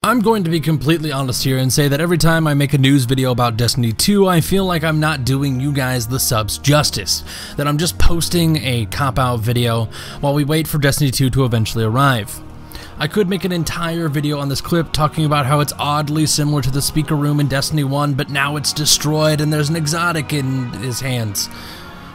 I'm going to be completely honest here and say that every time I make a news video about Destiny 2, I feel like I'm not doing you guys the subs justice, that I'm just posting a cop-out video while we wait for Destiny 2 to eventually arrive. I could make an entire video on this clip talking about how it's oddly similar to the speaker room in Destiny 1, but now it's destroyed and there's an exotic in his hands.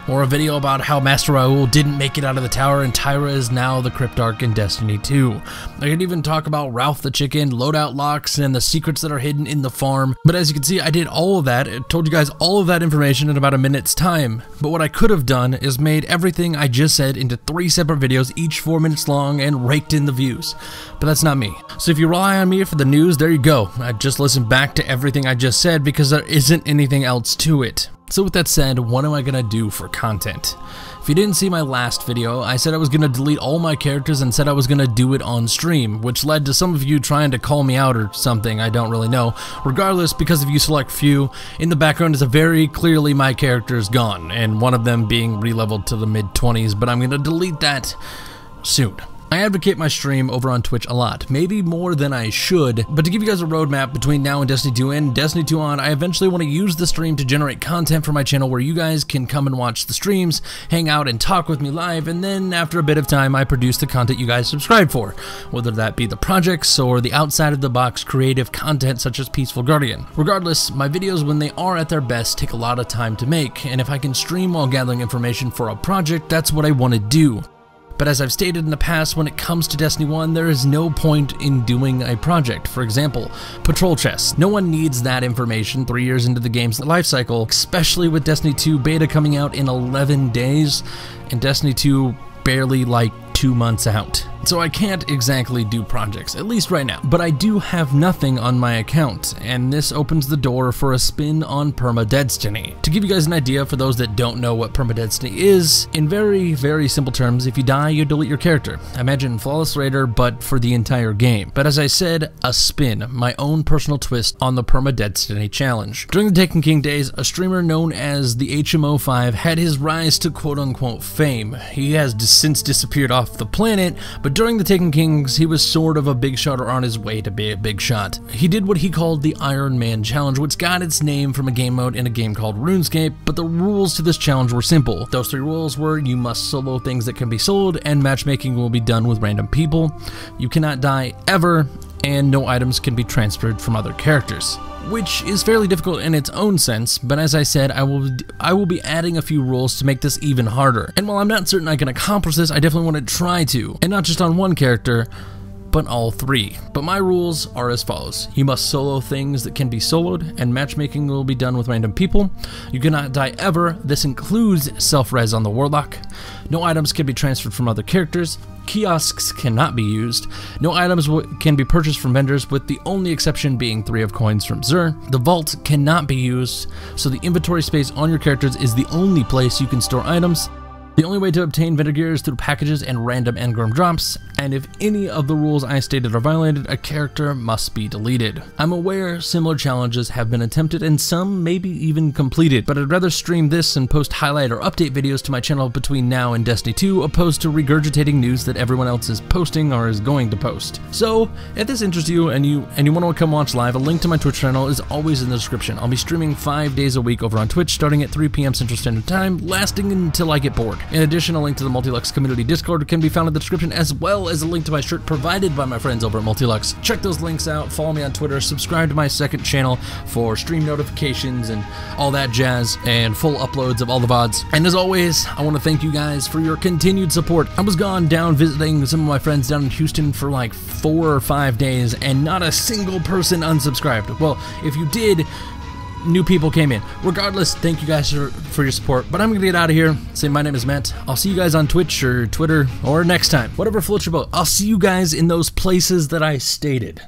Or a video about how Master Rahool didn't make it out of the tower and Tyra is now the Cryptarch in Destiny 2. I could even talk about Ralph the Chicken, loadout locks, and the secrets that are hidden in the farm. But as you can see, I did all of that. I told you guys all of that information in about a minute's time. But what I could have done is made everything I just said into 3 separate videos, each 4 minutes long, and raked in the views. But that's not me. So if you rely on me for the news, there you go. I just listened back to everything I just said because there isn't anything else to it. So with that said, what am I gonna do for content? If you didn't see my last video, I said I was gonna delete all my characters and said I was gonna do it on stream, which led to some of you trying to call me out or something, I don't really know. Regardless, because if you select few, in the background is a very clearly my character's gone, and one of them being re-leveled to the mid-20s, but I'm gonna delete that soon. I advocate my stream over on Twitch a lot, maybe more than I should, but to give you guys a roadmap between now and Destiny 2 and Destiny 2 on, I eventually want to use the stream to generate content for my channel where you guys can come and watch the streams, hang out and talk with me live, and then after a bit of time I produce the content you guys subscribe for, whether that be the projects or the outside of the box creative content such as Peaceful Guardian. Regardless, my videos when they are at their best take a lot of time to make, and if I can stream while gathering information for a project, that's what I want to do. But as I've stated in the past, when it comes to Destiny 1, there is no point in doing a project. For example, patrol chests. No one needs that information 3 years into the game's lifecycle, especially with Destiny 2 beta coming out in 11 days, and Destiny 2 barely like 2 months out. So I can't exactly do projects, at least right now. But I do have nothing on my account, and this opens the door for a spin on Permadeadstiny. To give you guys an idea for those that don't know what Permadeadstiny is, in very, very simple terms, if you die, you delete your character. Imagine Flawless Raider, but for the entire game. But as I said, a spin, my own personal twist on the Permadeadstiny challenge. During the Taken King days, a streamer known as the HMO5 had his rise to quote-unquote fame. He has since disappeared off the planet, but during the Taken Kings, he was sort of a big shot or on his way to be a big shot. He did what he called the Ironman challenge, which got its name from a game mode in a game called RuneScape, but the rules to this challenge were simple. Those 3 rules were you must solo things that can be sold, and matchmaking will be done with random people. You cannot die ever, and no items can be transferred from other characters. Which is fairly difficult in its own sense, but as I said, I will be adding a few rules to make this even harder. And while I'm not certain I can accomplish this, I definitely want to try to, and not just on one character, but all 3. But my rules are as follows. You must solo things that can be soloed, and matchmaking will be done with random people. You cannot die ever. This includes self-res on the Warlock. No items can be transferred from other characters. Kiosks cannot be used. No items can be purchased from vendors, with the only exception being 3 of coins from Xur. The vault cannot be used, so the inventory space on your characters is the only place you can store items. The only way to obtain vendor gear is through packages and random engram drops, and if any of the rules I stated are violated, a character must be deleted. I'm aware similar challenges have been attempted and some maybe even completed, but I'd rather stream this and post highlight or update videos to my channel between now and Destiny 2 opposed to regurgitating news that everyone else is posting or is going to post. So, if this interests you and you want to come watch live, a link to my Twitch channel is always in the description. I'll be streaming 5 days a week over on Twitch starting at 3 p.m. Central Standard Time, lasting until I get bored. In addition, a link to the Multilux community Discord can be found in the description, as well as a link to my shirt provided by my friends over at Multilux. Check those links out, follow me on Twitter, subscribe to my second channel for stream notifications and all that jazz, and full uploads of all the VODs. And as always, I want to thank you guys for your continued support. I was gone down visiting some of my friends down in Houston for like 4 or 5 days, and not a single person unsubscribed. Well, if you did, new people came in. Regardless, thank you guys for your support, but I'm gonna get out of here. Say my name is Matt. I'll see you guys on Twitch or Twitter or next time. Whatever floats your boat. I'll see you guys in those places that I stated.